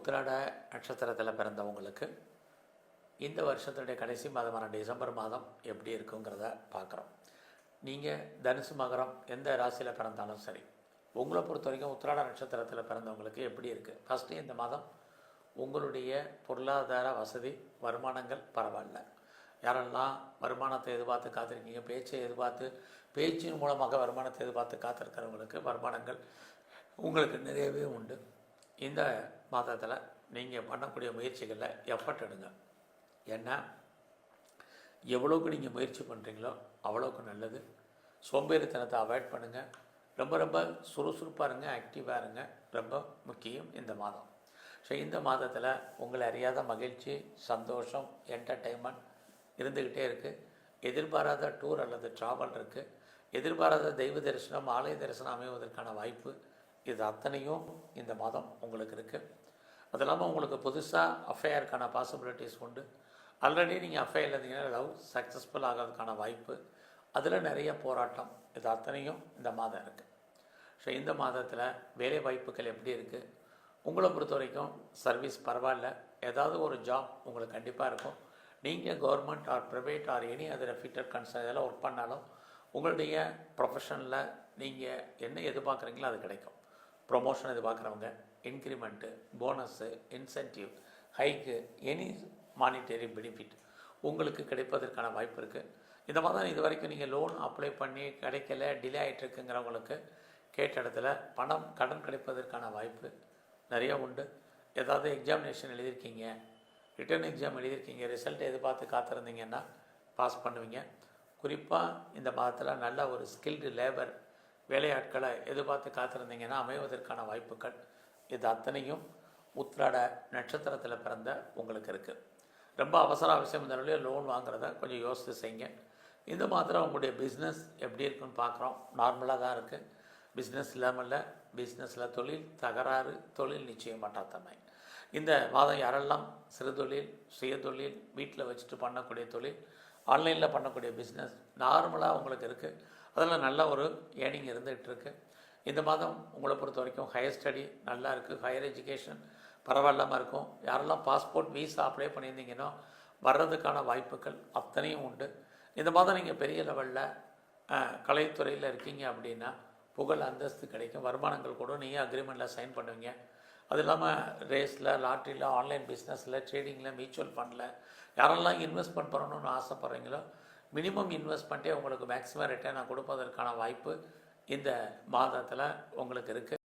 உத்திராட நட்சத்திரத்தில் பிறந்தவங்களுக்கு இந்த வருஷத்துடைய கடைசி மாதமான டிசம்பர் மாதம் எப்படி இருக்குங்கிறத பார்க்குறோம். நீங்கள் தனுசு மகரம் எந்த ராசியில் பிறந்தாலும் சரி, உங்களை பொறுத்த வரைக்கும் உத்திராட நட்சத்திரத்தில் பிறந்தவங்களுக்கு எப்படி இருக்குது? ஃபஸ்ட்டு இந்த மாதம் உங்களுடைய பொருளாதார வசதி வருமானங்கள் பரவாயில்ல. யாரெல்லாம் வருமானத்தை எதிர்பார்த்து காத்திருக்கீங்க, பேச்சை எதிர்பார்த்து பேச்சின் மூலமாக வருமானத்தை எதிர்பார்த்து காத்திருக்கிறவங்களுக்கு வருமானங்கள் உங்களுக்கு நிறையவே உண்டு. இந்த மாதத்தில் நீங்கள் பண்ணக்கூடிய முயற்சிகளில் எஃபர்ட் எடுங்க. ஏன்னா எவ்வளோக்கு நீங்கள் முயற்சி பண்ணுறீங்களோ அவ்வளோக்கு நல்லது. சோம்பேறித்தனத்தை அவாய்ட் பண்ணுங்கள். ரொம்ப ரொம்ப சுறுசுறுப்பாக இருங்க, ஆக்டிவாக இருங்க. ரொம்ப முக்கியம் இந்த மாதம். ஸோ இந்த மாதத்தில் உங்களை அறியாத மகிழ்ச்சி, சந்தோஷம், என்டர்டெயின்மெண்ட் இருந்துக்கிட்டே இருக்குது. எதிர்பாராத டூர் அல்லது ட்ராவல் இருக்குது. எதிர்பாராத தெய்வ தரிசனம், ஆலய தரிசனம் அமைவதற்கான வாய்ப்பு, இது அத்தனையும் இந்த மாதம் உங்களுக்கு இருக்குது. அது இல்லாமல் உங்களுக்கு புதுசாக அஃபேருக்கான பாசிபிலிட்டிஸ் உண்டு. ஆல்ரெடி நீங்கள் அஃபேரில் இருந்தீங்கன்னா லவ் சக்ஸஸ்ஃபுல் ஆகிறதுக்கான வாய்ப்பு, அதில் நிறைய போராட்டம், இது அத்தனையும் இந்த மாதம் இருக்குது. ஸோ இந்த மாதத்தில் வேலை வாய்ப்புகள் எப்படி இருக்குது? உங்களை பொறுத்த வரைக்கும் சர்வீஸ் பரவாயில்ல, ஏதாவது ஒரு ஜாப் உங்களுக்கு கண்டிப்பாக இருக்கும். நீங்கள் government or private or any other fitter concern இதெல்லாம் ஒர்க் பண்ணாலும் உங்களுடைய ப்ரொஃபஷனில் நீங்கள் என்ன எதிர்பார்க்குறீங்களோ அது கிடைக்கும். ப்ரொமோஷன் எதிர்பார்க்குறவங்க increment, bonus, incentive, hike, any monetary benefit உங்களுக்கு கிடைப்பதற்கான வாய்ப்பு இருக்குது. இந்த மாதம் இது வரைக்கும் நீங்கள் லோன் அப்ளை பண்ணி கிடைக்கல, டிலே ஆகிட்டுருக்குங்கிறவங்களுக்கு கேட்ட இடத்துல பணம், கடன் கிடைப்பதற்கான வாய்ப்பு நிறைய உண்டு. ஏதாவது எக்ஸாமினேஷன் எழுதியிருக்கீங்க, ரிட்டன் எக்ஸாம் எழுதியிருக்கீங்க, ரிசல்ட் எதிர்பார்த்து காத்திருந்தீங்கன்னா பாஸ் பண்ணுவீங்க. குறிப்பாக இந்த மாதத்தில் நல்ல ஒரு ஸ்கில்டு லேபர் வேலையாட்களை எதிர்பார்த்து காத்திருந்தீங்கன்னா அமைவதற்கான வாய்ப்புகள், இது அத்தனையும் உத்திராட நட்சத்திரத்தில் பிறந்த உங்களுக்கு இருக்குது. ரொம்ப அவசியம் இந்த நிலையில் லோன் வாங்குறத கொஞ்சம் யோசித்து செய்யுங்க. இந்த மாதத்தில் உங்களுடைய பிஸ்னஸ் எப்படி இருக்குன்னு பார்க்குறோம். நார்மலாக தான் இருக்குது. பிஸ்னஸ் இல்லாமல் இல்லை. பிஸ்னஸில் தொழில் தகராறு, தொழில் நிச்சயம் மாட்டாத்தன்மை. இந்த மாதம் யாரெல்லாம் சிறு தொழில், சுய தொழில், வீட்டில் வச்சுட்டு பண்ணக்கூடிய தொழில், ஆன்லைனில் பண்ணக்கூடிய பிஸ்னஸ் நார்மலாக உங்களுக்கு இருக்குது. அதில் நல்ல ஒரு ஏர்னிங் இருந்துகிட்டு இருக்குது. இந்த மாதம் உங்களை பொறுத்த வரைக்கும் ஹையர் ஸ்டடி நல்லா இருக்குது. ஹையர் எஜுகேஷன் பரவாயில்லாமல் இருக்கும். யாரெல்லாம் பாஸ்போர்ட், வீசா அப்ளை பண்ணியிருந்தீங்கன்னா வர்றதுக்கான வாய்ப்புகள் அத்தனையும் உண்டு. இந்த மாதம் நீங்கள் பெரிய லெவலில் கலைத்துறையில் இருக்கீங்க அப்படின்னா புகழ், அந்தஸ்து கிடைக்கும். வருமானங்கள் கூட நீங்கள் அக்ரிமெண்ட்டில் சைன் பண்ணுவீங்க. அது இல்லாமல் ரேஸில், லாட்ரியில், ஆன்லைன் பிஸ்னஸில், ட்ரேடிங்கில், மியூச்சுவல் ஃபண்டில் யாரெல்லாம் இன்வெஸ்ட்மெண்ட் பண்ணணும்னு ஆசைப்பட்றீங்களோ மினிமம் இன்வெஸ்ட்மெண்ட்டே உங்களுக்கு மேக்ஸிமம் ரிட்டர்னை கொடுப்பதற்கான வாய்ப்பு இந்த மாதத்தில் உங்களுக்கு இருக்குது.